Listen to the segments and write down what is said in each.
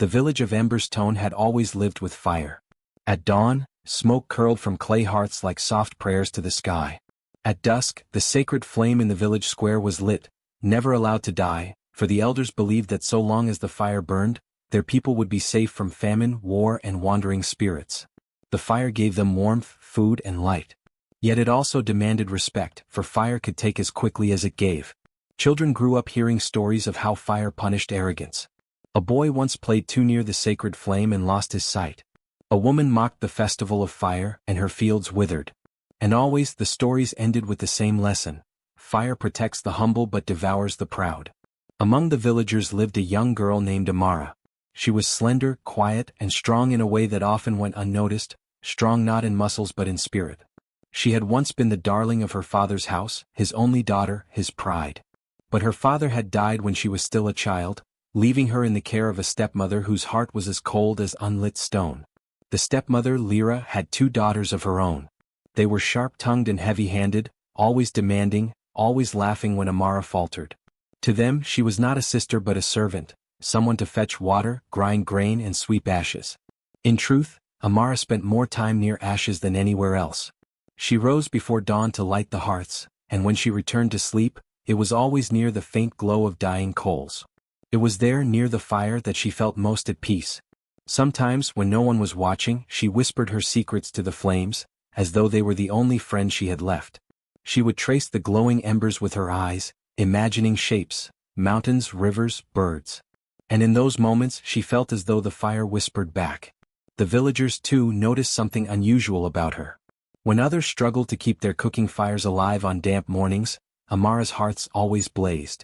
The village of Emberstone had always lived with fire. At dawn, smoke curled from clay hearths like soft prayers to the sky. At dusk, the sacred flame in the village square was lit, never allowed to die, for the elders believed that so long as the fire burned, their people would be safe from famine, war, and wandering spirits. The fire gave them warmth, food, and light. Yet it also demanded respect, for fire could take as quickly as it gave. Children grew up hearing stories of how fire punished arrogance. A boy once played too near the sacred flame and lost his sight. A woman mocked the festival of fire, and her fields withered. And always the stories ended with the same lesson: fire protects the humble but devours the proud. Among the villagers lived a young girl named Amara. She was slender, quiet, and strong in a way that often went unnoticed, strong not in muscles but in spirit. She had once been the darling of her father's house, his only daughter, his pride. But her father had died when she was still a child, leaving her in the care of a stepmother whose heart was as cold as unlit stone. The stepmother, Lyra, had 2 daughters of her own. They were sharp-tongued and heavy-handed, always demanding, always laughing when Amara faltered. To them she was not a sister but a servant, someone to fetch water, grind grain, and sweep ashes. In truth, Amara spent more time near ashes than anywhere else. She rose before dawn to light the hearths, and when she returned to sleep, it was always near the faint glow of dying coals. It was there, near the fire, that she felt most at peace. Sometimes, when no one was watching, she whispered her secrets to the flames, as though they were the only friends she had left. She would trace the glowing embers with her eyes, imagining shapes, mountains, rivers, birds. And in those moments she felt as though the fire whispered back. The villagers, too, noticed something unusual about her. When others struggled to keep their cooking fires alive on damp mornings, Amara's hearths always blazed.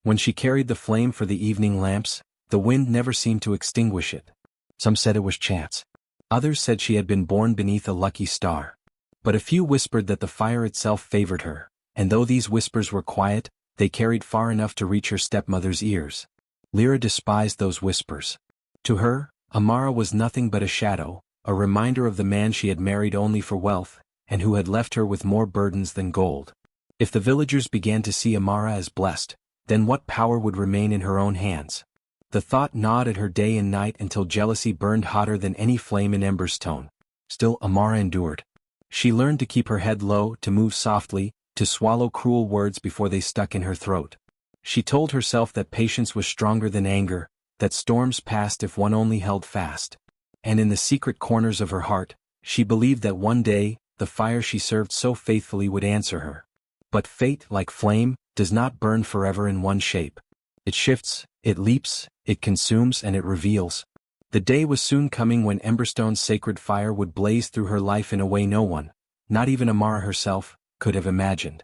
When she carried the flame for the evening lamps, the wind never seemed to extinguish it. Some said it was chance. Others said she had been born beneath a lucky star. But a few whispered that the fire itself favored her, and though these whispers were quiet, they carried far enough to reach her stepmother's ears. Lyra despised those whispers. To her, Amara was nothing but a shadow, a reminder of the man she had married only for wealth, and who had left her with more burdens than gold. If the villagers began to see Amara as blessed, then what power would remain in her own hands? The thought gnawed at her day and night until jealousy burned hotter than any flame in Emberstone. Still Amara endured. She learned to keep her head low, to move softly, to swallow cruel words before they stuck in her throat. She told herself that patience was stronger than anger, that storms passed if one only held fast. And in the secret corners of her heart, she believed that one day, the fire she served so faithfully would answer her. But fate, like flame, does not burn forever in one shape. It shifts, it leaps, it consumes, and it reveals. The day was soon coming when Emberstone's sacred fire would blaze through her life in a way no one, not even Amara herself, could have imagined.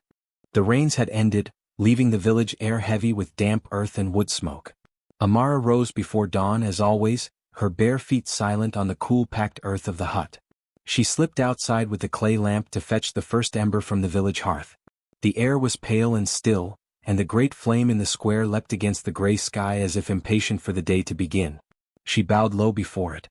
The rains had ended, leaving the village air heavy with damp earth and wood smoke. Amara rose before dawn as always, her bare feet silent on the cool packed earth of the hut. She slipped outside with the clay lamp to fetch the first ember from the village hearth. The air was pale and still, and the great flame in the square leapt against the gray sky as if impatient for the day to begin. She bowed low before it.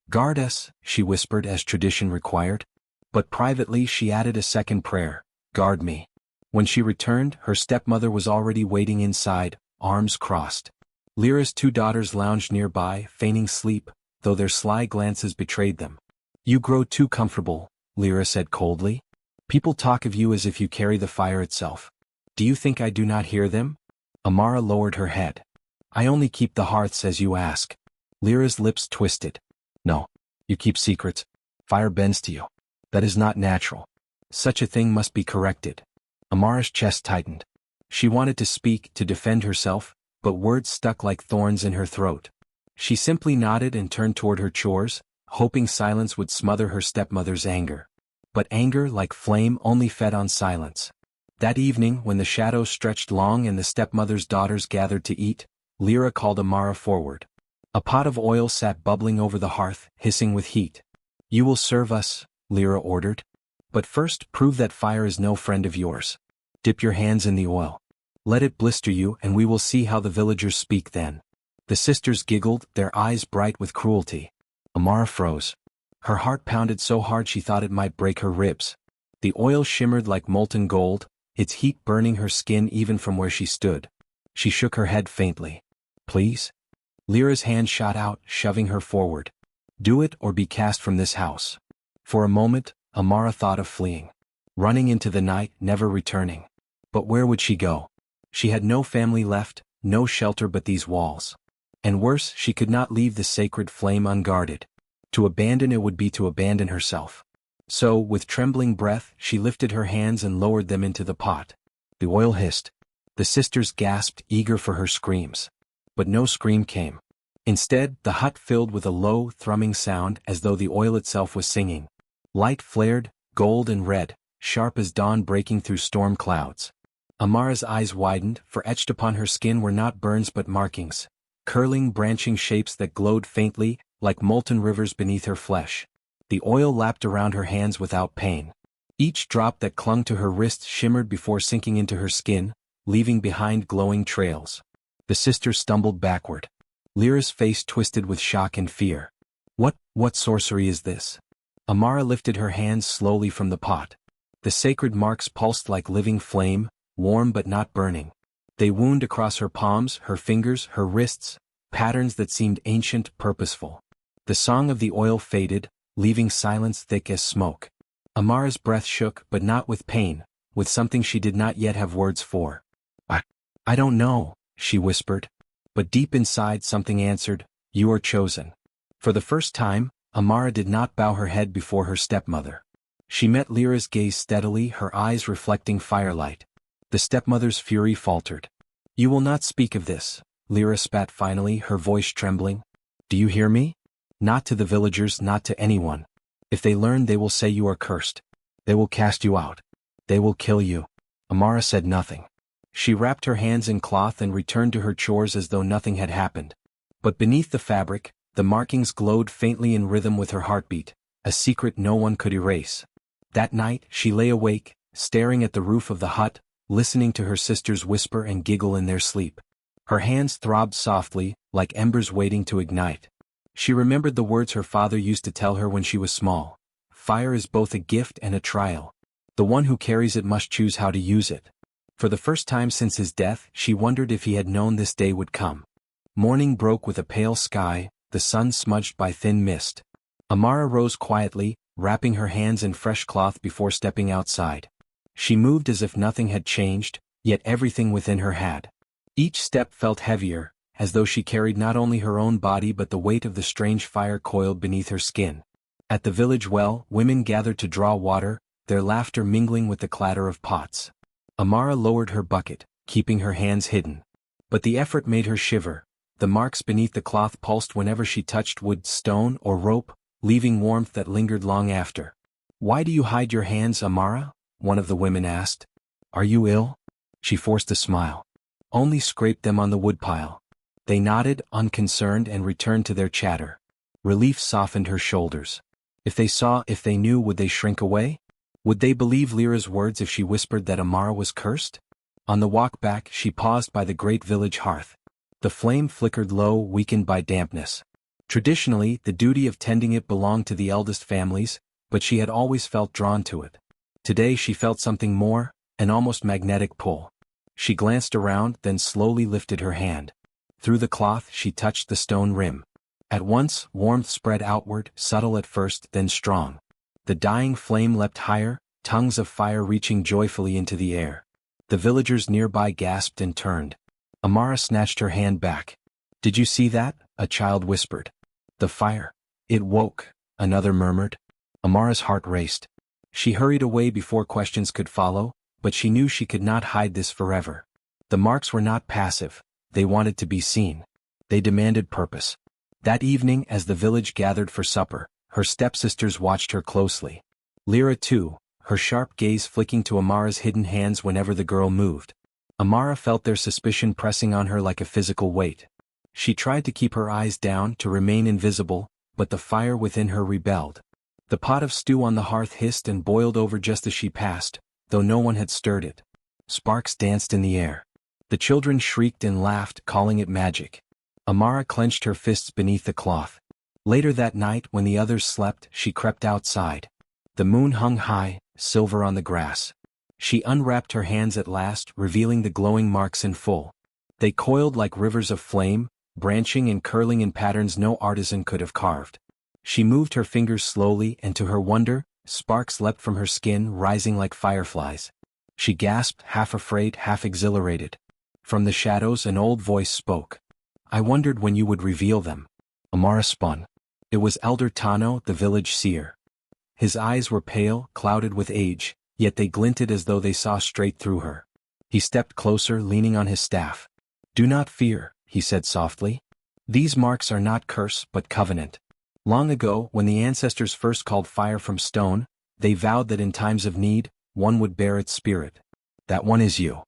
"Guard us," she whispered as tradition required. But privately she added a second prayer: "Guard me." When she returned, her stepmother was already waiting inside, arms crossed. Lyra's 2 daughters lounged nearby, feigning sleep, though their sly glances betrayed them. "You grow too comfortable," Lyra said coldly. "People talk of you as if you carry the fire itself. Do you think I do not hear them?" Amara lowered her head. "I only keep the hearths as you ask." Lyra's lips twisted. "No. You keep secrets. Fire bends to you. That is not natural. Such a thing must be corrected." Amara's chest tightened. She wanted to speak, to defend herself, but words stuck like thorns in her throat. She simply nodded and turned toward her chores, hoping silence would smother her stepmother's anger. But anger, like flame, only fed on silence. That evening, when the shadows stretched long and the stepmother's daughters gathered to eat, Lyra called Amara forward. A pot of oil sat bubbling over the hearth, hissing with heat. "You will serve us," Lyra ordered. "But first prove that fire is no friend of yours. Dip your hands in the oil. Let it blister you and we will see how the villagers speak then." The sisters giggled, their eyes bright with cruelty. Amara froze. Her heart pounded so hard she thought it might break her ribs. The oil shimmered like molten gold, its heat burning her skin even from where she stood. She shook her head faintly. "Please?" Lyra's hand shot out, shoving her forward. Do it or be cast from this house. For a moment, Amara thought of fleeing. Running into the night, never returning. But where would she go? She had no family left, no shelter but these walls. And worse, she could not leave the sacred flame unguarded. To abandon it would be to abandon herself. So, with trembling breath, she lifted her hands and lowered them into the pot. The oil hissed. The sisters gasped, eager for her screams. But no scream came. Instead, the hut filled with a low, thrumming sound as though the oil itself was singing. Light flared, gold and red, sharp as dawn breaking through storm clouds. Amara's eyes widened, for etched upon her skin were not burns but markings. Curling, branching shapes that glowed faintly, like molten rivers beneath her flesh. The oil lapped around her hands without pain. Each drop that clung to her wrists shimmered before sinking into her skin, leaving behind glowing trails. The sisters stumbled backward. Lyra's face twisted with shock and fear. What sorcery is this? Amara lifted her hands slowly from the pot. The sacred marks pulsed like living flame, warm but not burning. They wound across her palms, her fingers, her wrists, patterns that seemed ancient, purposeful. The song of the oil faded, leaving silence thick as smoke. Amara's breath shook, but not with pain, with something she did not yet have words for. I don't know, she whispered. But deep inside something answered, you are chosen. For the first time, Amara did not bow her head before her stepmother. She met Lyra's gaze steadily, her eyes reflecting firelight. The stepmother's fury faltered. You will not speak of this, Lyra spat finally, her voice trembling. Do you hear me? Not to the villagers, not to anyone. If they learn, they will say you are cursed. They will cast you out. They will kill you. Amara said nothing. She wrapped her hands in cloth and returned to her chores as though nothing had happened. But beneath the fabric, the markings glowed faintly in rhythm with her heartbeat, a secret no one could erase. That night, she lay awake, staring at the roof of the hut, listening to her sisters whisper and giggle in their sleep. Her hands throbbed softly, like embers waiting to ignite. She remembered the words her father used to tell her when she was small. Fire is both a gift and a trial. The one who carries it must choose how to use it. For the first time since his death, she wondered if he had known this day would come. Morning broke with a pale sky, the sun smudged by thin mist. Amara rose quietly, wrapping her hands in fresh cloth before stepping outside. She moved as if nothing had changed, yet everything within her had. Each step felt heavier, as though she carried not only her own body but the weight of the strange fire coiled beneath her skin. At the village well, women gathered to draw water, their laughter mingling with the clatter of pots. Amara lowered her bucket, keeping her hands hidden. But the effort made her shiver. The marks beneath the cloth pulsed whenever she touched wood, stone, or rope, leaving warmth that lingered long after. Why do you hide your hands, Amara? One of the women asked. Are you ill? She forced a smile. Only scraped them on the woodpile. They nodded, unconcerned, and returned to their chatter. Relief softened her shoulders. If they saw, if they knew, would they shrink away? Would they believe Lyra's words if she whispered that Amara was cursed? On the walk back, she paused by the great village hearth. The flame flickered low, weakened by dampness. Traditionally, the duty of tending it belonged to the eldest families, but she had always felt drawn to it. Today she felt something more, an almost magnetic pull. She glanced around, then slowly lifted her hand. Through the cloth she touched the stone rim. At once, warmth spread outward, subtle at first, then strong. The dying flame leapt higher, tongues of fire reaching joyfully into the air. The villagers nearby gasped and turned. Amara snatched her hand back. Did you see that? A child whispered. The fire. It woke, another murmured. Amara's heart raced. She hurried away before questions could follow, but she knew she could not hide this forever. The marks were not passive. They wanted to be seen. They demanded purpose. That evening, as the village gathered for supper, her stepsisters watched her closely. Lyra too, her sharp gaze flicking to Amara's hidden hands whenever the girl moved. Amara felt their suspicion pressing on her like a physical weight. She tried to keep her eyes down, to remain invisible, but the fire within her rebelled. The pot of stew on the hearth hissed and boiled over just as she passed, though no one had stirred it. Sparks danced in the air. The children shrieked and laughed, calling it magic. Amara clenched her fists beneath the cloth. Later that night, when the others slept, she crept outside. The moon hung high, silver on the grass. She unwrapped her hands at last, revealing the glowing marks in full. They coiled like rivers of flame, branching and curling in patterns no artisan could have carved. She moved her fingers slowly, and to her wonder, sparks leapt from her skin, rising like fireflies. She gasped, half afraid, half exhilarated. From the shadows an old voice spoke. "I wondered when you would reveal them." Amara spun. It was Elder Tano, the village seer. His eyes were pale, clouded with age, yet they glinted as though they saw straight through her. He stepped closer, leaning on his staff. "Do not fear," he said softly. "These marks are not curse but covenant. Long ago, when the ancestors first called fire from stone, they vowed that in times of need, one would bear its spirit. That one is you."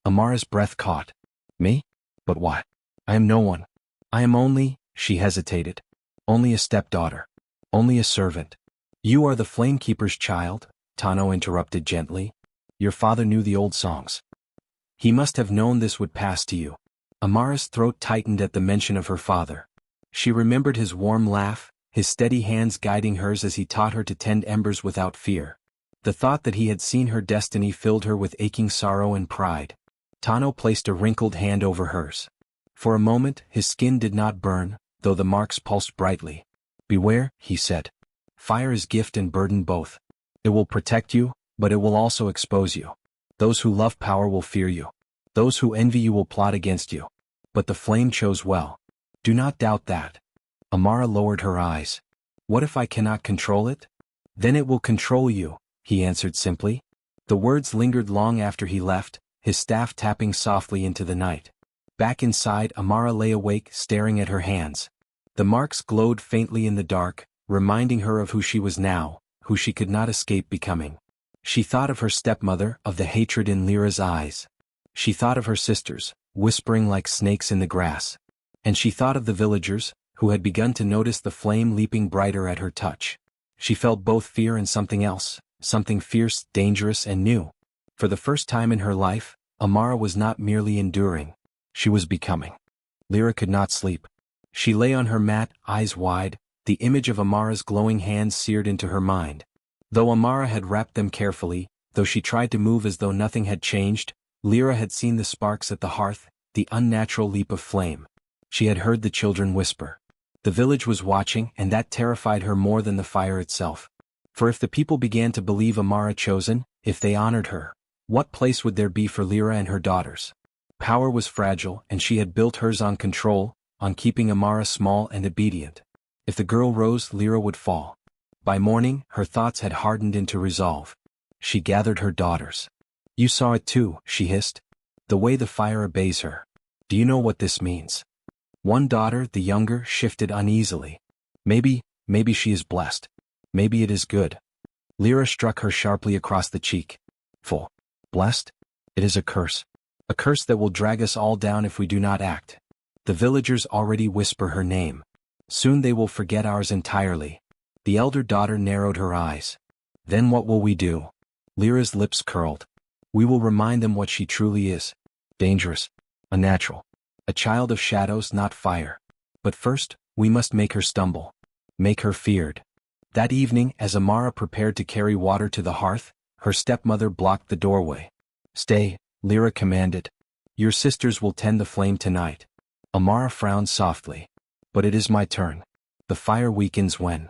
Amara's breath caught. "Me? But what? I am no one. I am only," she hesitated, "only a stepdaughter. Only a servant." "You are the Flamekeeper's child," Tano interrupted gently. "Your father knew the old songs. He must have known this would pass to you." Amara's throat tightened at the mention of her father. She remembered his warm laugh, his steady hands guiding hers as he taught her to tend embers without fear. The thought that he had seen her destiny filled her with aching sorrow and pride. Tano placed a wrinkled hand over hers. For a moment, his skin did not burn, though the marks pulsed brightly. "Beware," he said. "Fire is gift and burden both. It will protect you, but it will also expose you. Those who love power will fear you. Those who envy you will plot against you. But the flame chose well. Do not doubt that." Amara lowered her eyes. "What if I cannot control it?" "Then it will control you," he answered simply. The words lingered long after he left, his staff tapping softly into the night. Back inside, Amara lay awake, staring at her hands. The marks glowed faintly in the dark, reminding her of who she was now, who she could not escape becoming. She thought of her stepmother, of the hatred in Lyra's eyes. She thought of her sisters, whispering like snakes in the grass. And she thought of the villagers, who had begun to notice the flame leaping brighter at her touch. She felt both fear and something else, something fierce, dangerous, and new. For the first time in her life, Amara was not merely enduring. She was becoming. Lyra could not sleep. She lay on her mat, eyes wide, the image of Amara's glowing hands seared into her mind. Though Amara had wrapped them carefully, though she tried to move as though nothing had changed, Lyra had seen the sparks at the hearth, the unnatural leap of flame. She had heard the children whisper. The village was watching, and that terrified her more than the fire itself. For if the people began to believe Amara chosen, if they honored her, what place would there be for Lyra and her daughters? Power was fragile, and she had built hers on control, on keeping Amara small and obedient. If the girl rose, Lyra would fall. By morning, her thoughts had hardened into resolve. She gathered her daughters. "You saw it too," she hissed. "The way the fire obeys her. Do you know what this means?" One daughter, the younger, shifted uneasily. Maybe she is blessed. Maybe it is good." Lyra struck her sharply across the cheek. "Full. Blessed? It is a curse. A curse that will drag us all down if we do not act. The villagers already whisper her name. Soon they will forget ours entirely." The elder daughter narrowed her eyes. "Then what will we do?" Lyra's lips curled. "We will remind them what she truly is. Dangerous. Unnatural. A child of shadows, not fire. But first, we must make her stumble. Make her feared." That evening, as Amara prepared to carry water to the hearth, her stepmother blocked the doorway. "Stay," Lyra commanded. "Your sisters will tend the flame tonight." Amara frowned softly. "But it is my turn. The fire weakens when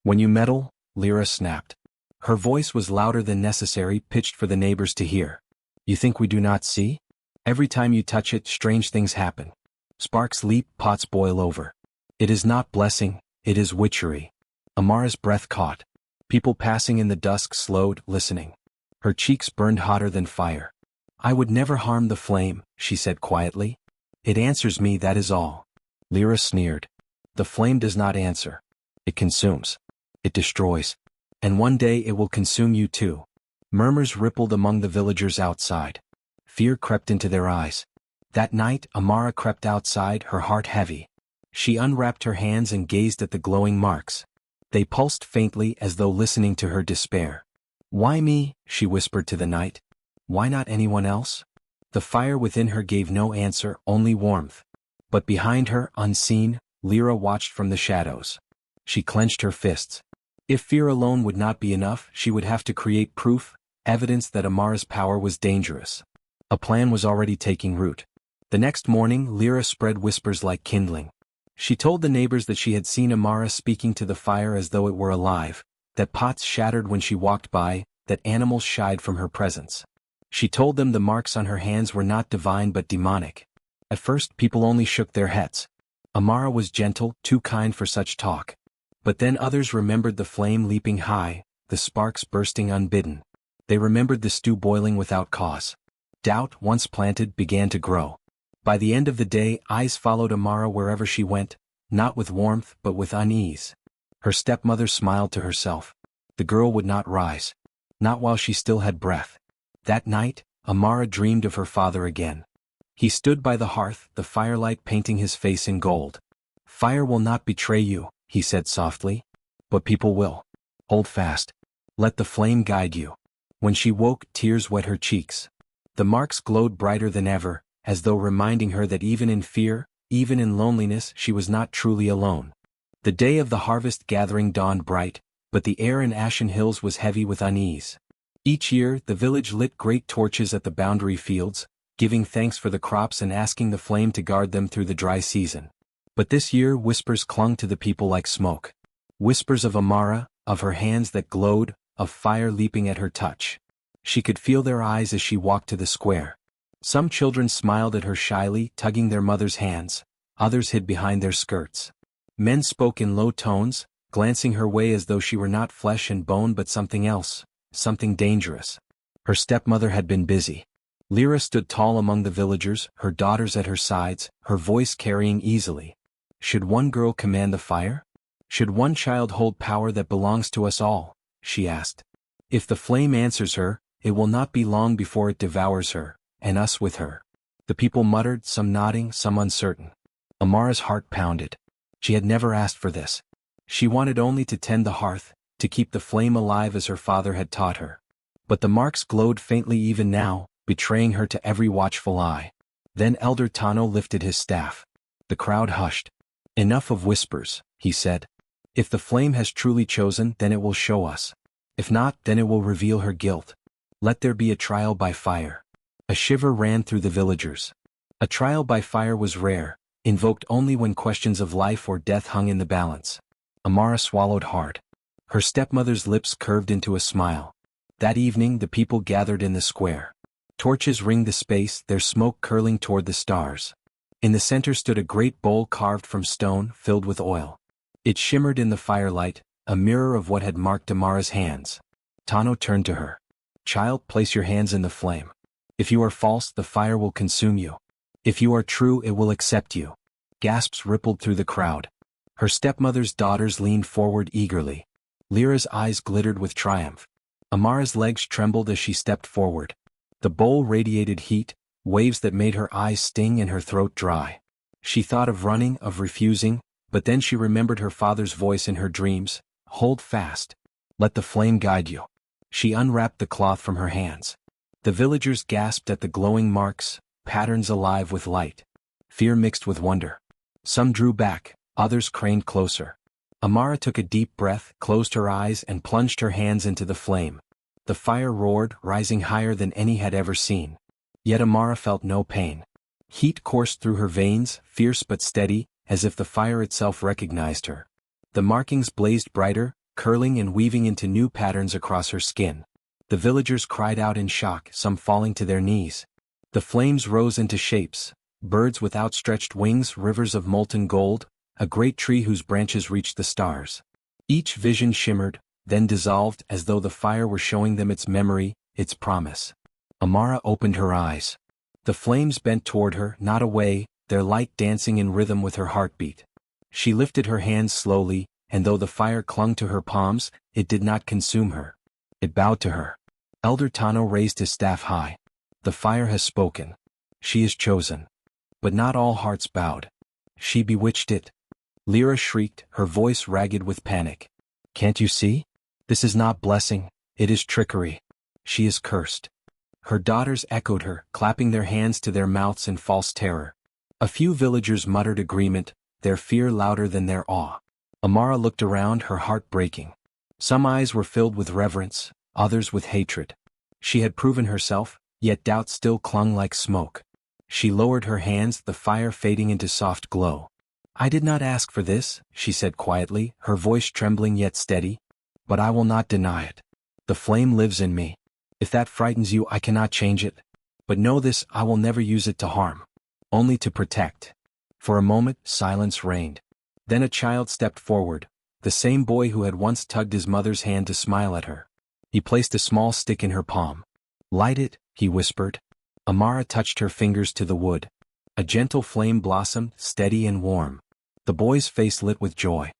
you meddle," Lyra snapped. Her voice was louder than necessary, pitched for the neighbors to hear. "You think we do not see? Every time you touch it, strange things happen. Sparks leap, pots boil over. It is not blessing, it is witchery." Amara's breath caught. People passing in the dusk slowed, listening. Her cheeks burned hotter than fire. "I would never harm the flame," she said quietly. "It answers me, that is all." Lyra sneered. "The flame does not answer. It consumes. It destroys. And one day it will consume you too." Murmurs rippled among the villagers outside. Fear crept into their eyes. That night, Amara crept outside, her heart heavy. She unwrapped her hands and gazed at the glowing marks. They pulsed faintly as though listening to her despair. "Why me?" she whispered to the night. "Why not anyone else?" The fire within her gave no answer, only warmth. But behind her, unseen, Lyra watched from the shadows. She clenched her fists. If fear alone would not be enough, she would have to create proof, evidence that Amara's power was dangerous. A plan was already taking root. The next morning Lyra spread whispers like kindling. She told the neighbors that she had seen Amara speaking to the fire as though it were alive, that pots shattered when she walked by, that animals shied from her presence. She told them the marks on her hands were not divine but demonic. At first people only shook their heads. Amara was gentle, too kind for such talk. But then others remembered the flame leaping high, the sparks bursting unbidden. They remembered the stew boiling without cause. Doubt, once planted, began to grow. By the end of the day, eyes followed Amara wherever she went, not with warmth but with unease. Her stepmother smiled to herself. The girl would not rise. Not while she still had breath. That night, Amara dreamed of her father again. He stood by the hearth, the firelight painting his face in gold. "Fire will not betray you," he said softly. "But people will. Hold fast. Let the flame guide you." When she woke, tears wet her cheeks. The marks glowed brighter than ever, as though reminding her that even in fear, even in loneliness, she was not truly alone. The day of the harvest gathering dawned bright, but the air in Ashen Hills was heavy with unease. Each year, the village lit great torches at the boundary fields, giving thanks for the crops and asking the flame to guard them through the dry season. But this year whispers clung to the people like smoke. Whispers of Amara, of her hands that glowed, of fire leaping at her touch. She could feel their eyes as she walked to the square. Some children smiled at her shyly, tugging their mother's hands. Others hid behind their skirts. Men spoke in low tones, glancing her way as though she were not flesh and bone but something else, something dangerous. Her stepmother had been busy. Lyra stood tall among the villagers, her daughters at her sides, her voice carrying easily. Should one girl command the fire? Should one child hold power that belongs to us all? She asked. If the flame answers her, it will not be long before it devours her, and us with her. The people muttered, some nodding, some uncertain. Amara's heart pounded. She had never asked for this. She wanted only to tend the hearth, to keep the flame alive as her father had taught her. But the marks glowed faintly even now, betraying her to every watchful eye. Then Elder Tano lifted his staff. The crowd hushed. Enough of whispers, he said. If the flame has truly chosen, then it will show us. If not, then it will reveal her guilt. Let there be a trial by fire. A shiver ran through the villagers. A trial by fire was rare, invoked only when questions of life or death hung in the balance. Amara swallowed hard. Her stepmother's lips curved into a smile. That evening the people gathered in the square. Torches ringed the space, their smoke curling toward the stars. In the center stood a great bowl carved from stone, filled with oil. It shimmered in the firelight, a mirror of what had marked Amara's hands. Tano turned to her. Child, place your hands in the flame. If you are false, the fire will consume you. If you are true, it will accept you. Gasps rippled through the crowd. Her stepmother's daughters leaned forward eagerly. Lyra's eyes glittered with triumph. Amara's legs trembled as she stepped forward. The bowl radiated heat, waves that made her eyes sting and her throat dry. She thought of running, of refusing, but then she remembered her father's voice in her dreams. Hold fast. Let the flame guide you. She unwrapped the cloth from her hands. The villagers gasped at the glowing marks, patterns alive with light. Fear mixed with wonder. Some drew back, others craned closer. Amara took a deep breath, closed her eyes and plunged her hands into the flame. The fire roared, rising higher than any had ever seen. Yet Amara felt no pain. Heat coursed through her veins, fierce but steady, as if the fire itself recognized her. The markings blazed brighter, curling and weaving into new patterns across her skin. The villagers cried out in shock, some falling to their knees. The flames rose into shapes, birds with outstretched wings, rivers of molten gold, a great tree whose branches reached the stars. Each vision shimmered, then dissolved as though the fire were showing them its memory, its promise. Amara opened her eyes. The flames bent toward her, not away, their light dancing in rhythm with her heartbeat. She lifted her hands slowly, and though the fire clung to her palms, it did not consume her. It bowed to her. Elder Tano raised his staff high. The fire has spoken. She is chosen. But not all hearts bowed. She bewitched it. Lyra shrieked, her voice ragged with panic. Can't you see? This is not blessing, it is trickery. She is cursed. Her daughters echoed her, clapping their hands to their mouths in false terror. A few villagers muttered agreement, their fear louder than their awe. Amara looked around, her heart breaking. Some eyes were filled with reverence, others with hatred. She had proven herself, yet doubt still clung like smoke. She lowered her hands, the fire fading into soft glow. "I did not ask for this," she said quietly, her voice trembling yet steady. "But I will not deny it. The flame lives in me. If that frightens you, I cannot change it. But know this, I will never use it to harm. Only to protect." For a moment, silence reigned. Then a child stepped forward, the same boy who had once tugged his mother's hand to smile at her. He placed a small stick in her palm. "Light it," he whispered. Amara touched her fingers to the wood. A gentle flame blossomed, steady and warm. The boy's face lit with joy.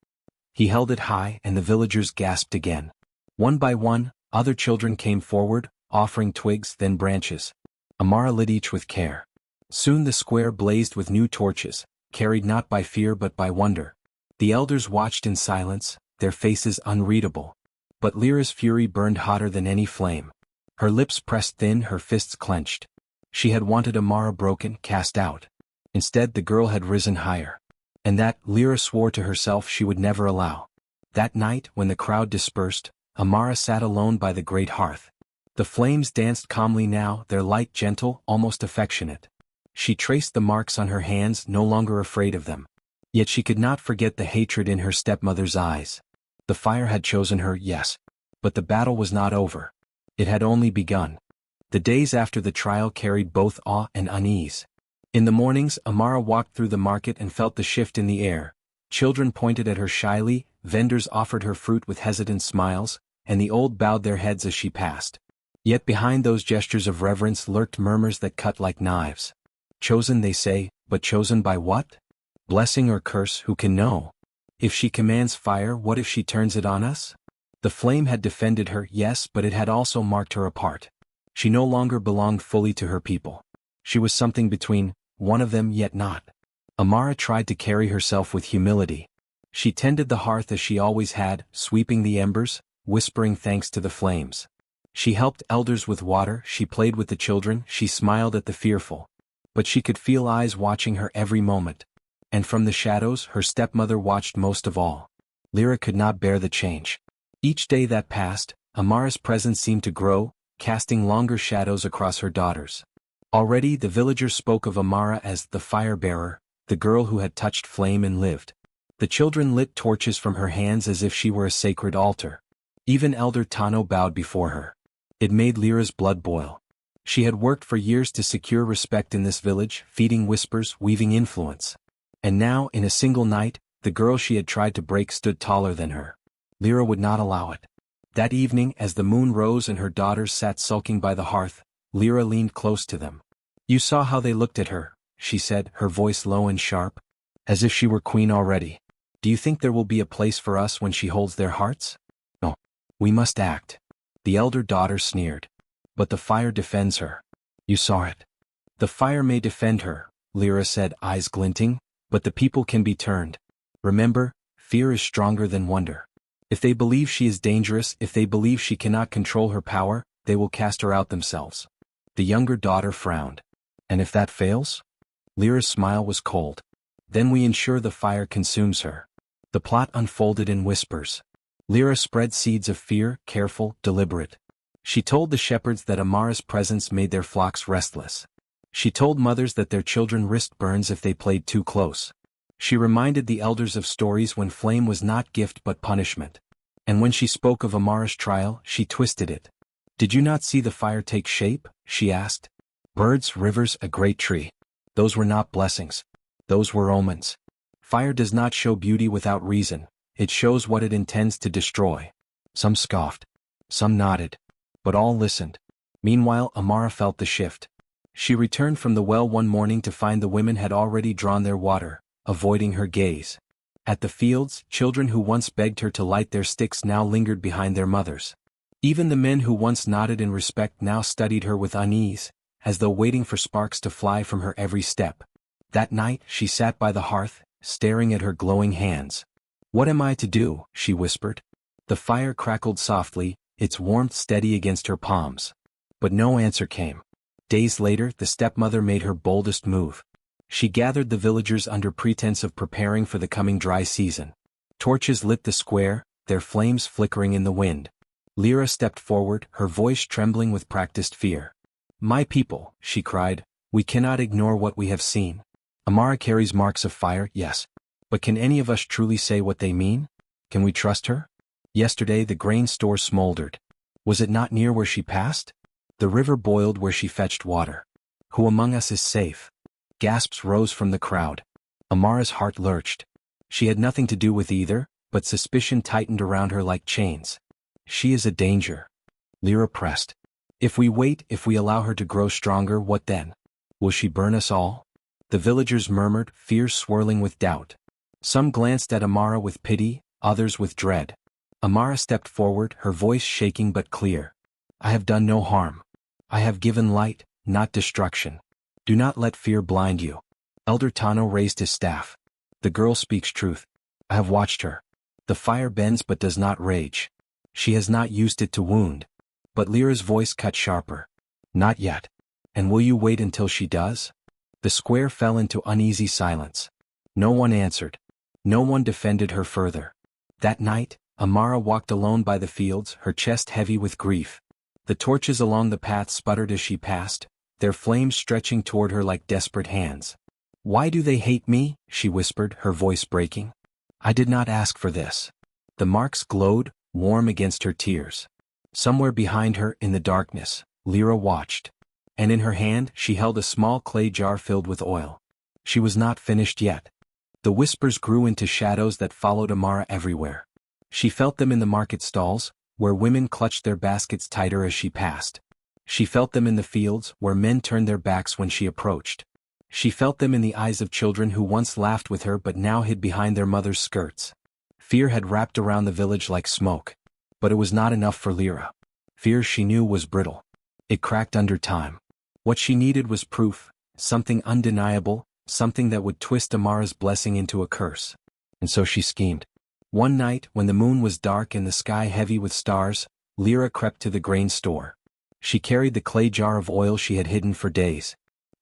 He held it high, and the villagers gasped again. One by one, other children came forward, offering twigs, then branches. Amara lit each with care. Soon the square blazed with new torches, carried not by fear but by wonder. The elders watched in silence, their faces unreadable. But Lyra's fury burned hotter than any flame. Her lips pressed thin, her fists clenched. She had wanted Amara broken, cast out. Instead the girl had risen higher. And that, Lyra swore to herself, she would never allow. That night, when the crowd dispersed, Amara sat alone by the great hearth. The flames danced calmly now, their light gentle, almost affectionate. She traced the marks on her hands, no longer afraid of them. Yet she could not forget the hatred in her stepmother's eyes. The fire had chosen her, yes. But the battle was not over. It had only begun. The days after the trial carried both awe and unease. In the mornings, Amara walked through the market and felt the shift in the air. Children pointed at her shyly, vendors offered her fruit with hesitant smiles, and the old bowed their heads as she passed. Yet behind those gestures of reverence lurked murmurs that cut like knives. Chosen, they say, but chosen by what? Blessing or curse, who can know? If she commands fire, what if she turns it on us? The flame had defended her, yes, but it had also marked her apart. She no longer belonged fully to her people. She was something between, one of them yet not. Amara tried to carry herself with humility. She tended the hearth as she always had, sweeping the embers, whispering thanks to the flames. She helped elders with water, she played with the children, she smiled at the fearful. But she could feel eyes watching her every moment. And from the shadows, her stepmother watched most of all. Lyra could not bear the change. Each day that passed, Amara's presence seemed to grow, casting longer shadows across her daughters. Already the villagers spoke of Amara as the fire-bearer, the girl who had touched flame and lived. The children lit torches from her hands as if she were a sacred altar. Even Elder Tano bowed before her. It made Lyra's blood boil. She had worked for years to secure respect in this village, feeding whispers, weaving influence. And now, in a single night, the girl she had tried to break stood taller than her. Lyra would not allow it. That evening, as the moon rose and her daughters sat sulking by the hearth, Lyra leaned close to them. "You saw how they looked at her," she said, her voice low and sharp. "As if she were queen already. Do you think there will be a place for us when she holds their hearts? No. We must act." The elder daughter sneered. "But the fire defends her. You saw it." "The fire may defend her," Lyra said, eyes glinting, "but the people can be turned. Remember, fear is stronger than wonder. If they believe she is dangerous, if they believe she cannot control her power, they will cast her out themselves." The younger daughter frowned. "And if that fails?" Lyra's smile was cold. "Then we ensure the fire consumes her." The plot unfolded in whispers. Lyra spread seeds of fear, careful, deliberate. She told the shepherds that Amara's presence made their flocks restless. She told mothers that their children risked burns if they played too close. She reminded the elders of stories when flame was not gift but punishment. And when she spoke of Amara's trial, she twisted it. "Did you not see the fire take shape?" she asked. "Birds, rivers, a great tree. Those were not blessings. Those were omens. Fire does not show beauty without reason, it shows what it intends to destroy." Some scoffed. Some nodded. But all listened. Meanwhile, Amara felt the shift. She returned from the well one morning to find the women had already drawn their water, avoiding her gaze. At the fields, children who once begged her to light their sticks now lingered behind their mothers. Even the men who once nodded in respect now studied her with unease, as though waiting for sparks to fly from her every step. That night, she sat by the hearth, staring at her glowing hands. "What am I to do?" she whispered. The fire crackled softly, its warmth steady against her palms. But no answer came. Days later, the stepmother made her boldest move. She gathered the villagers under pretense of preparing for the coming dry season. Torches lit the square, their flames flickering in the wind. Lyra stepped forward, her voice trembling with practiced fear. "My people," she cried, We cannot ignore what we have seen. Amara carries marks of fire, yes. But can any of us truly say what they mean? Can we trust her? Yesterday the grain store smoldered. Was it not near where she passed? The river boiled where she fetched water. Who among us is safe? Gasps rose from the crowd. Amara's heart lurched. She had nothing to do with either, but suspicion tightened around her like chains. She is a danger. Lyra pressed. If we wait, if we allow her to grow stronger, what then? Will she burn us all? The villagers murmured, fears swirling with doubt. Some glanced at Amara with pity, others with dread. Amara stepped forward, her voice shaking but clear. I have done no harm. I have given light, not destruction. Do not let fear blind you. Elder Tano raised his staff. The girl speaks truth. I have watched her. The fire bends but does not rage. She has not used it to wound. But Lyra's voice cut sharper. Not yet. And will you wait until she does? The square fell into uneasy silence. No one answered. No one defended her further. That night, Amara walked alone by the fields, her chest heavy with grief. The torches along the path sputtered as she passed, their flames stretching toward her like desperate hands. Why do they hate me? She whispered, her voice breaking. I did not ask for this. The marks glowed, warm against her tears. Somewhere behind her, in the darkness, Lyra watched. And in her hand, she held a small clay jar filled with oil. She was not finished yet. The whispers grew into shadows that followed Amara everywhere. She felt them in the market stalls, where women clutched their baskets tighter as she passed. She felt them in the fields, where men turned their backs when she approached. She felt them in the eyes of children who once laughed with her but now hid behind their mothers' skirts. Fear had wrapped around the village like smoke. But it was not enough for Lyra. Fear, she knew, was brittle. It cracked under time. What she needed was proof, something undeniable, something that would twist Amara's blessing into a curse. And so she schemed. One night, when the moon was dark and the sky heavy with stars, Lyra crept to the grain store. She carried the clay jar of oil she had hidden for days.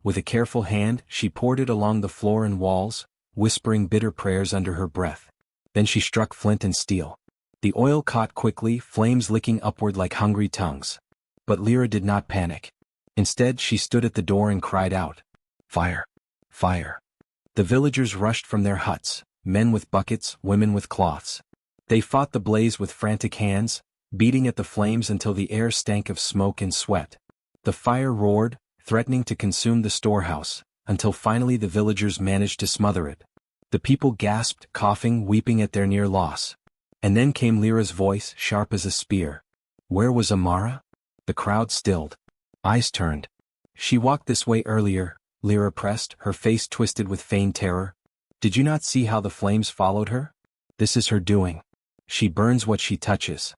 With a careful hand, she poured it along the floor and walls, whispering bitter prayers under her breath. Then she struck flint and steel. The oil caught quickly, flames licking upward like hungry tongues. But Lyra did not panic. Instead, she stood at the door and cried out, Fire! Fire! The villagers rushed from their huts, men with buckets, women with cloths. They fought the blaze with frantic hands, beating at the flames until the air stank of smoke and sweat. The fire roared, threatening to consume the storehouse, until finally the villagers managed to smother it. The people gasped, coughing, weeping at their near loss. And then came Lyra's voice, sharp as a spear. Where was Amara? The crowd stilled. Eyes turned. She walked this way earlier, Lyra pressed, her face twisted with feigned terror. Did you not see how the flames followed her? This is her doing. She burns what she touches.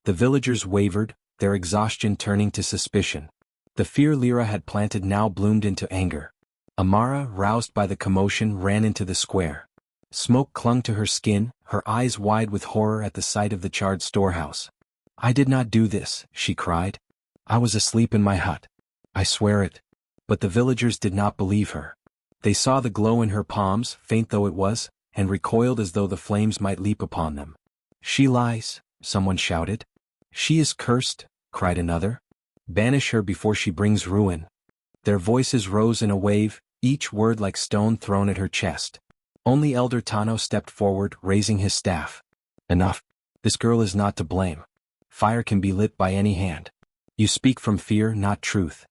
The villagers wavered, their exhaustion turning to suspicion. The fear Lyra had planted now bloomed into anger. Amara, roused by the commotion, ran into the square. Smoke clung to her skin, her eyes wide with horror at the sight of the charred storehouse. I did not do this, she cried. I was asleep in my hut. I swear it. But the villagers did not believe her. They saw the glow in her palms, faint though it was, and recoiled as though the flames might leap upon them. She lies, someone shouted. She is cursed, cried another. Banish her before she brings ruin. Their voices rose in a wave, each word like stone thrown at her chest. Only Elder Tano stepped forward, raising his staff. Enough. This girl is not to blame. Fire can be lit by any hand. You speak from fear, not truth.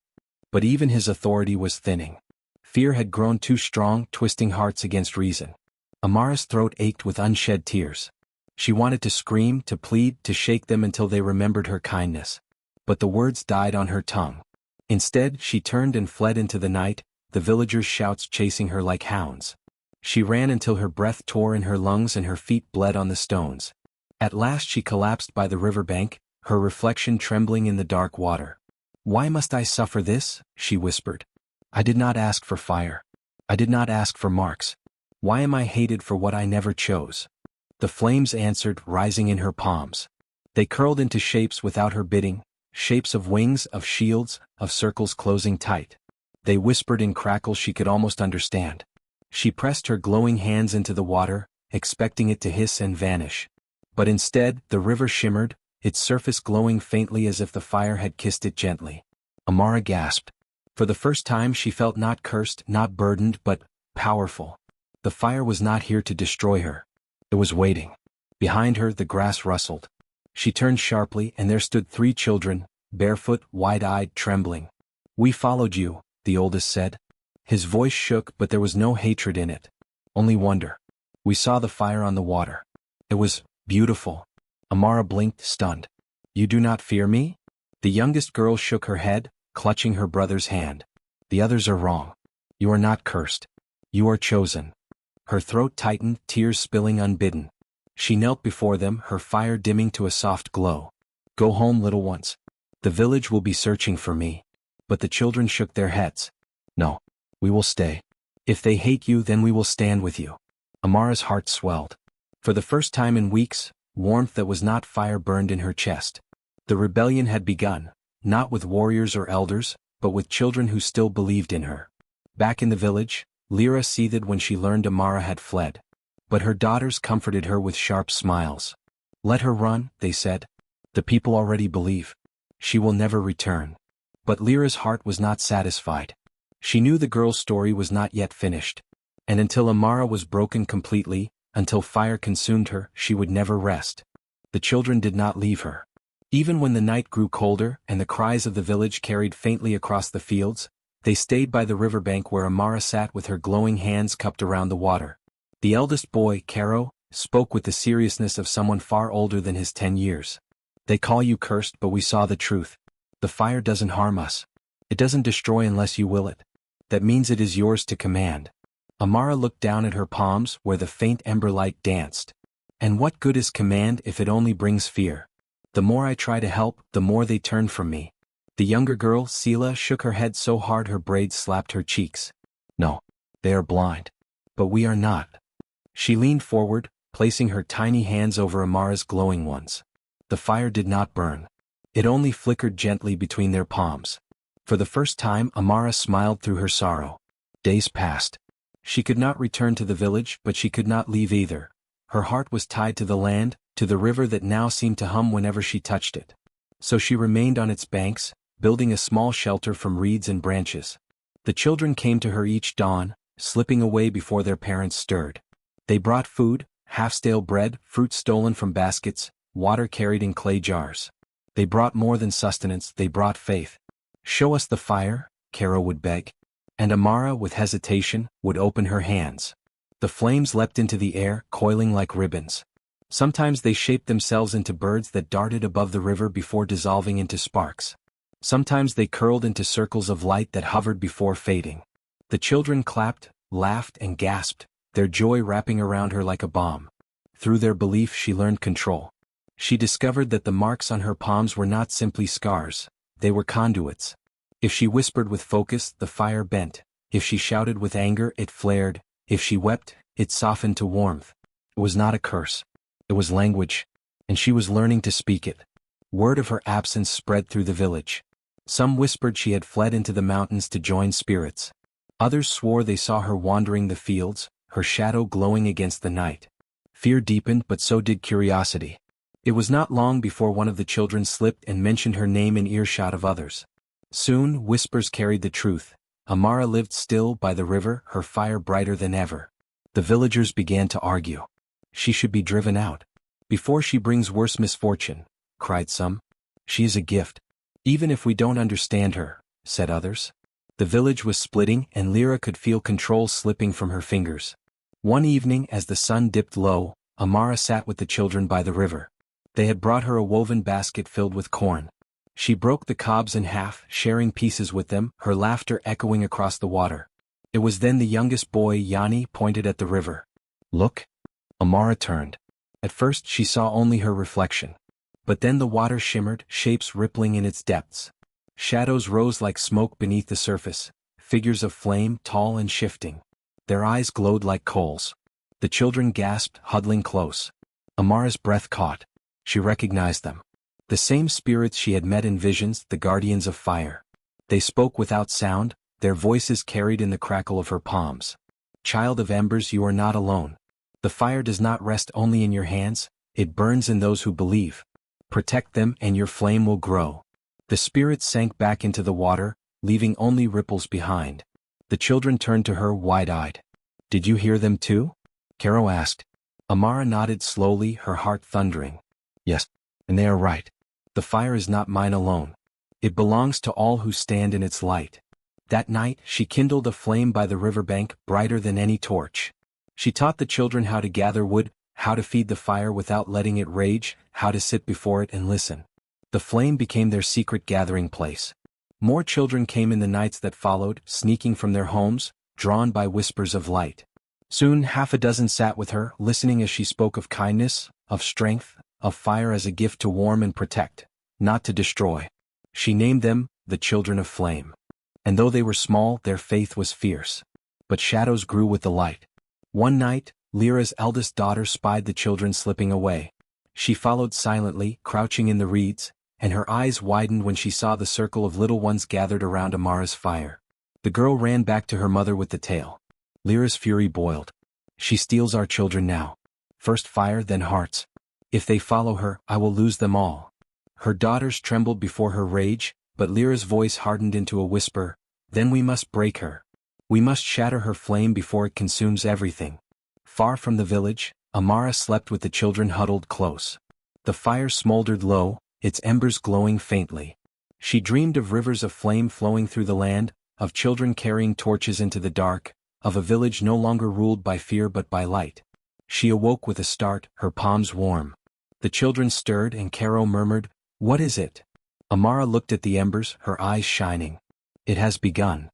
But even his authority was thinning. Fear had grown too strong, twisting hearts against reason. Amara's throat ached with unshed tears. She wanted to scream, to plead, to shake them until they remembered her kindness. But the words died on her tongue. Instead, she turned and fled into the night, the villagers' shouts chasing her like hounds. She ran until her breath tore in her lungs and her feet bled on the stones. At last she collapsed by the riverbank, her reflection trembling in the dark water. Why must I suffer this? She whispered. I did not ask for fire. I did not ask for marks. Why am I hated for what I never chose? The flames answered, rising in her palms. They curled into shapes without her bidding, shapes of wings, of shields, of circles closing tight. They whispered in crackles she could almost understand. She pressed her glowing hands into the water, expecting it to hiss and vanish. But instead, the river shimmered, its surface glowing faintly as if the fire had kissed it gently. Amara gasped. For the first time she felt not cursed, not burdened, but powerful. The fire was not here to destroy her. It was waiting. Behind her the grass rustled. She turned sharply and there stood 3 children, barefoot, wide-eyed, trembling. "We followed you," the oldest said. His voice shook but there was no hatred in it. Only wonder. "We saw the fire on the water. It was beautiful." Amara blinked, stunned. "You do not fear me?" The youngest girl shook her head, clutching her brother's hand. "The others are wrong. You are not cursed. You are chosen." Her throat tightened, tears spilling unbidden. She knelt before them, her fire dimming to a soft glow. "Go home, little ones. The village will be searching for me." But the children shook their heads. "No. We will stay. If they hate you, then we will stand with you." Amara's heart swelled. For the first time in weeks, warmth that was not fire burned in her chest. The rebellion had begun, not with warriors or elders, but with children who still believed in her. Back in the village, Lyra seethed when she learned Amara had fled. But her daughters comforted her with sharp smiles. "Let her run," they said. "The people already believe. She will never return." But Lyra's heart was not satisfied. She knew the girl's story was not yet finished. And until Amara was broken completely, until fire consumed her, she would never rest. The children did not leave her. Even when the night grew colder and the cries of the village carried faintly across the fields, they stayed by the riverbank where Amara sat with her glowing hands cupped around the water. The eldest boy, Caro, spoke with the seriousness of someone far older than his 10 years. "They call you cursed, but we saw the truth. The fire doesn't harm us. It doesn't destroy unless you will it. That means it is yours to command." Amara looked down at her palms where the faint ember light danced. "And what good is command if it only brings fear? The more I try to help, the more they turn from me." The younger girl, Sela, shook her head so hard her braids slapped her cheeks. "No, they are blind. But we are not." She leaned forward, placing her tiny hands over Amara's glowing ones. The fire did not burn. It only flickered gently between their palms. For the first time Amara smiled through her sorrow. Days passed. She could not return to the village, but she could not leave either. Her heart was tied to the land, to the river that now seemed to hum whenever she touched it. So she remained on its banks, building a small shelter from reeds and branches. The children came to her each dawn, slipping away before their parents stirred. They brought food, half-stale bread, fruit stolen from baskets, water carried in clay jars. They brought more than sustenance, they brought faith. "Show us the fire," Caro would beg. And Amara, with hesitation, would open her hands. The flames leapt into the air, coiling like ribbons. Sometimes they shaped themselves into birds that darted above the river before dissolving into sparks. Sometimes they curled into circles of light that hovered before fading. The children clapped, laughed, and gasped, their joy wrapping around her like a bomb. Through their belief she learned control. She discovered that the marks on her palms were not simply scars, they were conduits. If she whispered with focus, the fire bent. If she shouted with anger, it flared. If she wept, it softened to warmth. It was not a curse. It was language. And she was learning to speak it. Word of her absence spread through the village. Some whispered she had fled into the mountains to join spirits. Others swore they saw her wandering the fields, her shadow glowing against the night. Fear deepened, but so did curiosity. It was not long before one of the children slipped and mentioned her name in earshot of others. Soon, whispers carried the truth. Amara lived still by the river, her fire brighter than ever. The villagers began to argue. "She should be driven out. Before she brings worse misfortune," cried some. "She is a gift. Even if we don't understand her," said others. The village was splitting and Lyra could feel control slipping from her fingers. One evening as the sun dipped low, Amara sat with the children by the river. They had brought her a woven basket filled with corn. She broke the cobs in half, sharing pieces with them, her laughter echoing across the water. It was then the youngest boy, Yanni, pointed at the river. "Look." Amara turned. At first she saw only her reflection. But then the water shimmered, shapes rippling in its depths. Shadows rose like smoke beneath the surface, figures of flame, tall and shifting. Their eyes glowed like coals. The children gasped, huddling close. Amara's breath caught. She recognized them. The same spirits she had met in visions, the guardians of fire. They spoke without sound, their voices carried in the crackle of her palms. "Child of embers, you are not alone. The fire does not rest only in your hands, it burns in those who believe. Protect them and your flame will grow." The spirits sank back into the water, leaving only ripples behind. The children turned to her wide-eyed. "Did you hear them too?" Caro asked. Amara nodded slowly, her heart thundering. "Yes, and they are right. The fire is not mine alone. It belongs to all who stand in its light." That night, she kindled a flame by the riverbank, brighter than any torch. She taught the children how to gather wood, how to feed the fire without letting it rage, how to sit before it and listen. The flame became their secret gathering place. More children came in the nights that followed, sneaking from their homes, drawn by whispers of light. Soon 6 sat with her, listening as she spoke of kindness, of strength, of fire as a gift to warm and protect, not to destroy. She named them, the Children of Flame. And though they were small, their faith was fierce. But shadows grew with the light. One night, Lyra's eldest daughter spied the children slipping away. She followed silently, crouching in the reeds, and her eyes widened when she saw the circle of little ones gathered around Amara's fire. The girl ran back to her mother with the tale. Lyra's fury boiled. "She steals our children now. First fire, then hearts. If they follow her, I will lose them all." Her daughters trembled before her rage, but Lyra's voice hardened into a whisper. "Then we must break her. We must shatter her flame before it consumes everything." Far from the village, Amara slept with the children huddled close. The fire smoldered low, its embers glowing faintly. She dreamed of rivers of flame flowing through the land, of children carrying torches into the dark, of a village no longer ruled by fear but by light. She awoke with a start, her palms warm. The children stirred and Caro murmured, "What is it?" Amara looked at the embers, her eyes shining. "It has begun."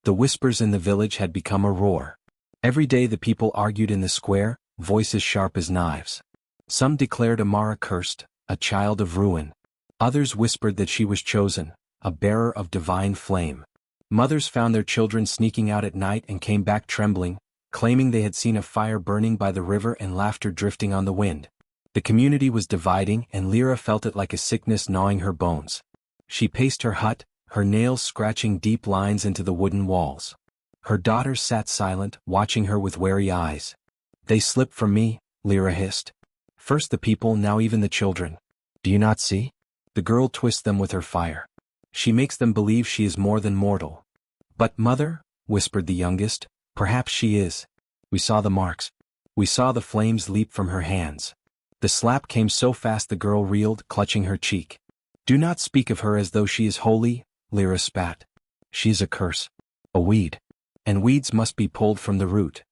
The whispers in the village had become a roar. Every day the people argued in the square, voices sharp as knives. Some declared Amara cursed, a child of ruin. Others whispered that she was chosen, a bearer of divine flame. Mothers found their children sneaking out at night and came back trembling, claiming they had seen a fire burning by the river and laughter drifting on the wind. The community was dividing and Lyra felt it like a sickness gnawing her bones. She paced her hut, her nails scratching deep lines into the wooden walls. Her daughters sat silent, watching her with wary eyes. "They slip from me," Lyra hissed. "First the people, now even the children. Do you not see? The girl twists them with her fire. She makes them believe she is more than mortal." "But mother," whispered the youngest, "perhaps she is. We saw the marks. We saw the flames leap from her hands." The slap came so fast the girl reeled, clutching her cheek. "Do not speak of her as though she is holy," Lyra spat. "She is a curse. A weed. And weeds must be pulled from the root."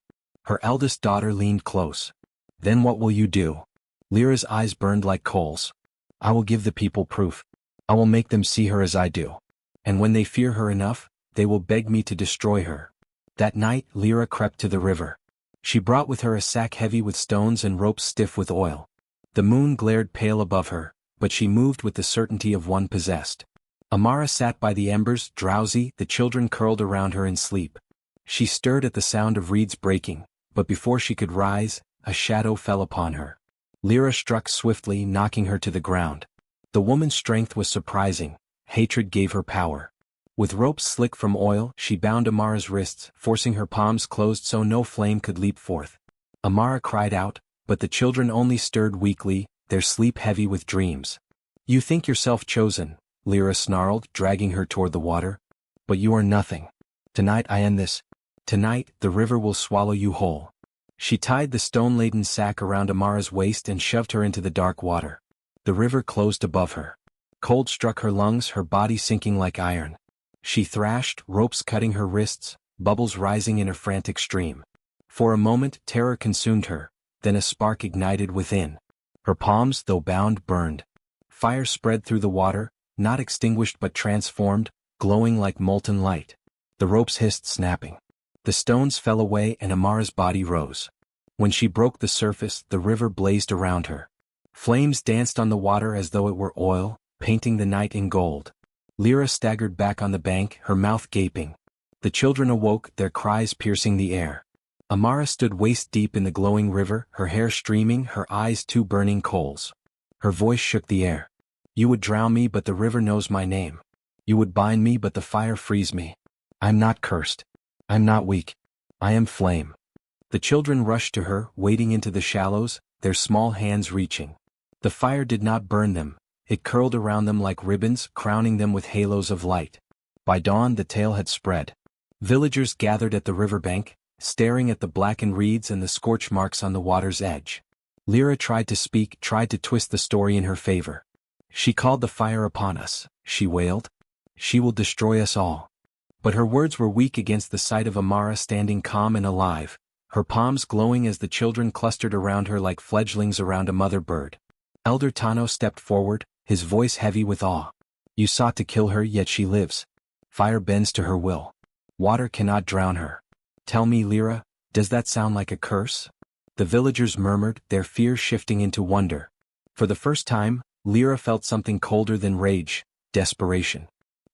Her eldest daughter leaned close. "Then what will you do?" Lyra's eyes burned like coals. "I will give the people proof. I will make them see her as I do. And when they fear her enough, they will beg me to destroy her." That night Lyra crept to the river. She brought with her a sack heavy with stones and ropes stiff with oil. The moon glared pale above her, but she moved with the certainty of one possessed. Amara sat by the embers, drowsy, the children curled around her in sleep. She stirred at the sound of reeds breaking, but before she could rise, a shadow fell upon her. Lyra struck swiftly, knocking her to the ground. The woman's strength was surprising, hatred gave her power. With ropes slick from oil, she bound Amara's wrists, forcing her palms closed so no flame could leap forth. Amara cried out, but the children only stirred weakly, their sleep heavy with dreams. "You think yourself chosen," Lyra snarled, dragging her toward the water. "But you are nothing. Tonight I end this. Tonight, the river will swallow you whole." She tied the stone-laden sack around Amara's waist and shoved her into the dark water. The river closed above her. Cold struck her lungs, her body sinking like iron. She thrashed, ropes cutting her wrists, bubbles rising in a frantic stream. For a moment, terror consumed her, then a spark ignited within. Her palms, though bound, burned. Fire spread through the water, not extinguished but transformed, glowing like molten light. The ropes hissed, snapping. The stones fell away and Amara's body rose. When she broke the surface, the river blazed around her. Flames danced on the water as though it were oil, painting the night in gold. Lyra staggered back on the bank, her mouth gaping. The children awoke, their cries piercing the air. Amara stood waist-deep in the glowing river, her hair streaming, her eyes two burning coals. Her voice shook the air. "You would drown me, but the river knows my name. You would bind me, but the fire frees me. I'm not cursed. I'm not weak. I am flame." The children rushed to her, wading into the shallows, their small hands reaching. The fire did not burn them, it curled around them like ribbons, crowning them with halos of light. By dawn the tale had spread. Villagers gathered at the riverbank, staring at the blackened reeds and the scorch marks on the water's edge. Lyra tried to speak, tried to twist the story in her favor. She called the fire upon us, she wailed. She will destroy us all. But her words were weak against the sight of Amara standing calm and alive, her palms glowing as the children clustered around her like fledglings around a mother bird. Elder Tano stepped forward, his voice heavy with awe. You sought to kill her, yet she lives. Fire bends to her will. Water cannot drown her. Tell me, Lyra, does that sound like a curse? The villagers murmured, their fear shifting into wonder. For the first time, Lyra felt something colder than rage, desperation.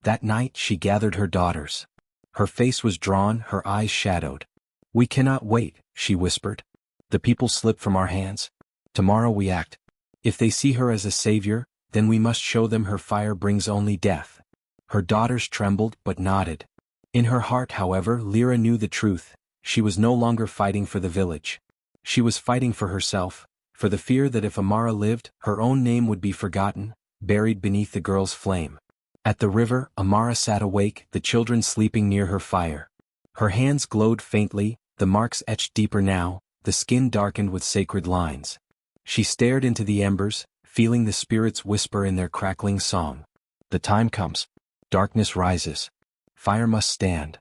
That night she gathered her daughters. Her face was drawn, her eyes shadowed. We cannot wait, she whispered. The people slip from our hands. Tomorrow we act. If they see her as a savior, then we must show them her fire brings only death. Her daughters trembled but nodded. In her heart, however, Lyra knew the truth. She was no longer fighting for the village. She was fighting for herself, for the fear that if Amara lived, her own name would be forgotten, buried beneath the girl's flame. At the river, Amara sat awake, the children sleeping near her fire. Her hands glowed faintly, the marks etched deeper now, the skin darkened with sacred lines. She stared into the embers, feeling the spirits whisper in their crackling song. The time comes. Darkness rises. Fire must stand.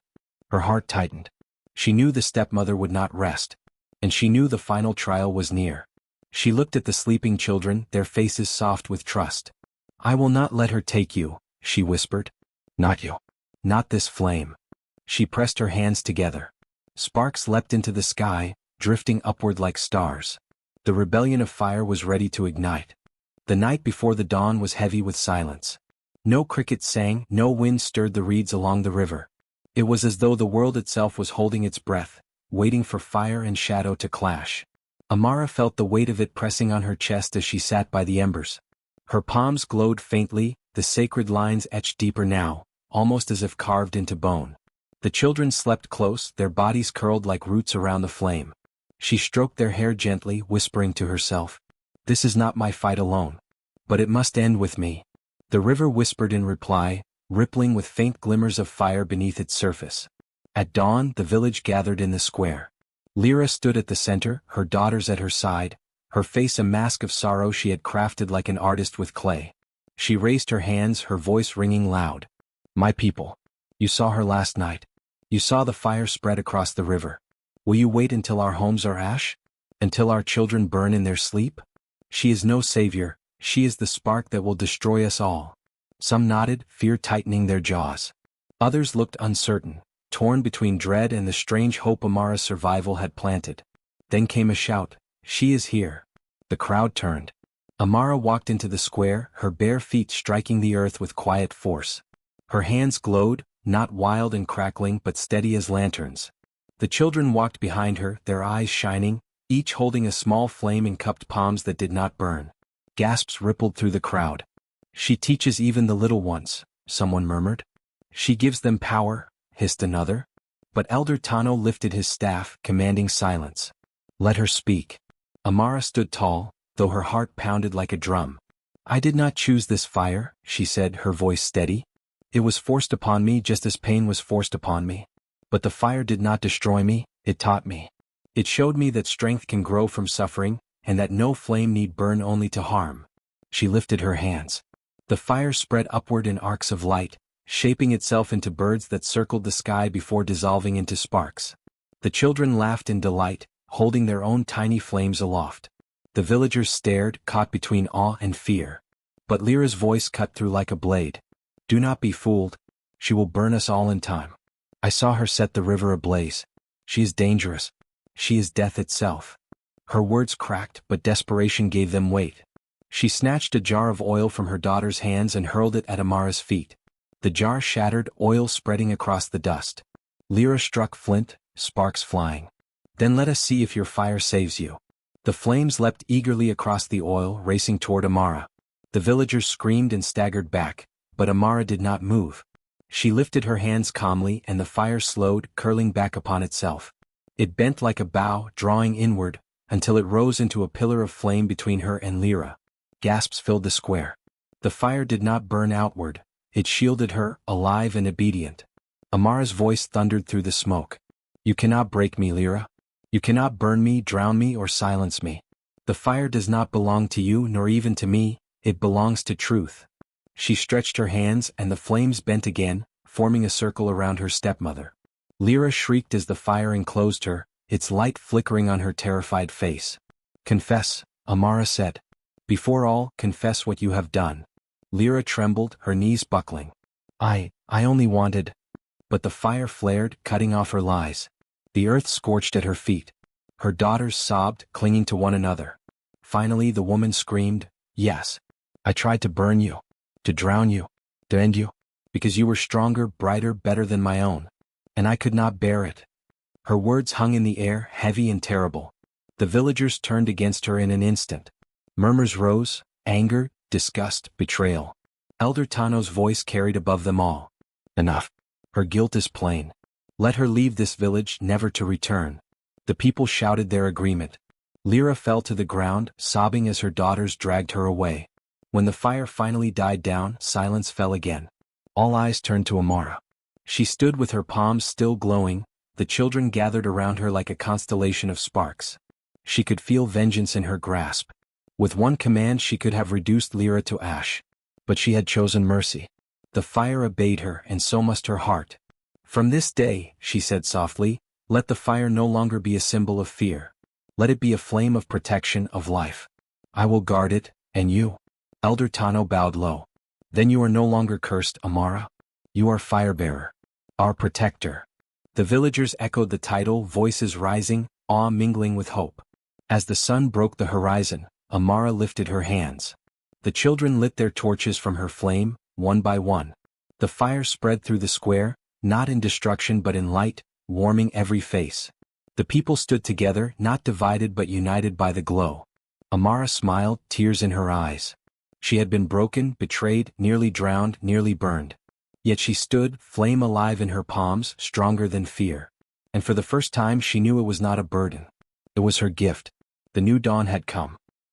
Her heart tightened. She knew the stepmother would not rest. And she knew the final trial was near. She looked at the sleeping children, their faces soft with trust. I will not let her take you, she whispered. Not you. Not this flame. She pressed her hands together. Sparks leapt into the sky, drifting upward like stars. The rebellion of fire was ready to ignite. The night before the dawn was heavy with silence. No cricket sang, no wind stirred the reeds along the river. It was as though the world itself was holding its breath, waiting for fire and shadow to clash. Amara felt the weight of it pressing on her chest as she sat by the embers. Her palms glowed faintly, the sacred lines etched deeper now, almost as if carved into bone. The children slept close, their bodies curled like roots around the flame. She stroked their hair gently, whispering to herself, "This is not my fight alone. But it must end with me." The river whispered in reply, rippling with faint glimmers of fire beneath its surface. At dawn, the village gathered in the square. Lyra stood at the center, her daughters at her side, her face a mask of sorrow she had crafted like an artist with clay. She raised her hands, her voice ringing loud. My people. You saw her last night. You saw the fire spread across the river. Will you wait until our homes are ash? Until our children burn in their sleep? She is no savior, she is the spark that will destroy us all. Some nodded, fear tightening their jaws. Others looked uncertain, torn between dread and the strange hope Amara's survival had planted. Then came a shout, she is here. The crowd turned. Amara walked into the square, her bare feet striking the earth with quiet force. Her hands glowed, not wild and crackling but steady as lanterns. The children walked behind her, their eyes shining, each holding a small flame in cupped palms that did not burn. Gasps rippled through the crowd. She teaches even the little ones, someone murmured. She gives them power, hissed another. But Elder Tano lifted his staff, commanding silence. Let her speak. Amara stood tall, though her heart pounded like a drum. I did not choose this fire, she said, her voice steady. It was forced upon me just as pain was forced upon me. But the fire did not destroy me, it taught me. It showed me that strength can grow from suffering, and that no flame need burn only to harm. She lifted her hands. The fire spread upward in arcs of light, shaping itself into birds that circled the sky before dissolving into sparks. The children laughed in delight, holding their own tiny flames aloft. The villagers stared, caught between awe and fear. But Lyra's voice cut through like a blade. Do not be fooled. She will burn us all in time. I saw her set the river ablaze. She is dangerous. She is death itself. Her words cracked, but desperation gave them weight. She snatched a jar of oil from her daughter's hands and hurled it at Amara's feet. The jar shattered, oil spreading across the dust. Lyra struck flint, sparks flying. Then let us see if your fire saves you. The flames leapt eagerly across the oil, racing toward Amara. The villagers screamed and staggered back, but Amara did not move. She lifted her hands calmly and the fire slowed, curling back upon itself. It bent like a bow, drawing inward, until it rose into a pillar of flame between her and Lyra. Gasps filled the square. The fire did not burn outward, It shielded her, alive and obedient. Amara's voice thundered through the smoke. You cannot break me, Lyra. You cannot burn me, drown me, or silence me. The fire does not belong to you nor even to me, it belongs to truth. She stretched her hands and the flames bent again, forming a circle around her stepmother. Lyra shrieked as the fire enclosed her, its light flickering on her terrified face. Confess, Amara said. Before all, confess what you have done. Lyra trembled, her knees buckling. I only wanted. But the fire flared, cutting off her lies. The earth scorched at her feet. Her daughters sobbed, clinging to one another. Finally the woman screamed, Yes. I tried to burn you. To drown you. To end you. Because you were stronger, brighter, better than my own. And I could not bear it. Her words hung in the air, heavy and terrible. The villagers turned against her in an instant. Murmurs rose, anger, disgust, betrayal. Elder Tano's voice carried above them all. Enough. Her guilt is plain. Let her leave this village, never to return. The people shouted their agreement. Lyra fell to the ground, sobbing as her daughters dragged her away. When the fire finally died down, silence fell again. All eyes turned to Amara. She stood with her palms still glowing, the children gathered around her like a constellation of sparks. She could feel vengeance in her grasp. With one command she could have reduced Lyra to ash. But she had chosen mercy. The fire obeyed her, and so must her heart. From this day, she said softly, let the fire no longer be a symbol of fear. Let it be a flame of protection, of life. I will guard it, and you? Elder Tano bowed low. Then you are no longer cursed, Amara. You are Firebearer. Our protector. The villagers echoed the title, voices rising, awe mingling with hope. As the sun broke the horizon, Amara lifted her hands. The children lit their torches from her flame, one by one. The fire spread through the square, not in destruction but in light, warming every face. The people stood together, not divided but united by the glow. Amara smiled, tears in her eyes. She had been broken, betrayed, nearly drowned, nearly burned. Yet she stood, flame alive in her palms, stronger than fear. And for the first time she knew it was not a burden. It was her gift. The new dawn had come.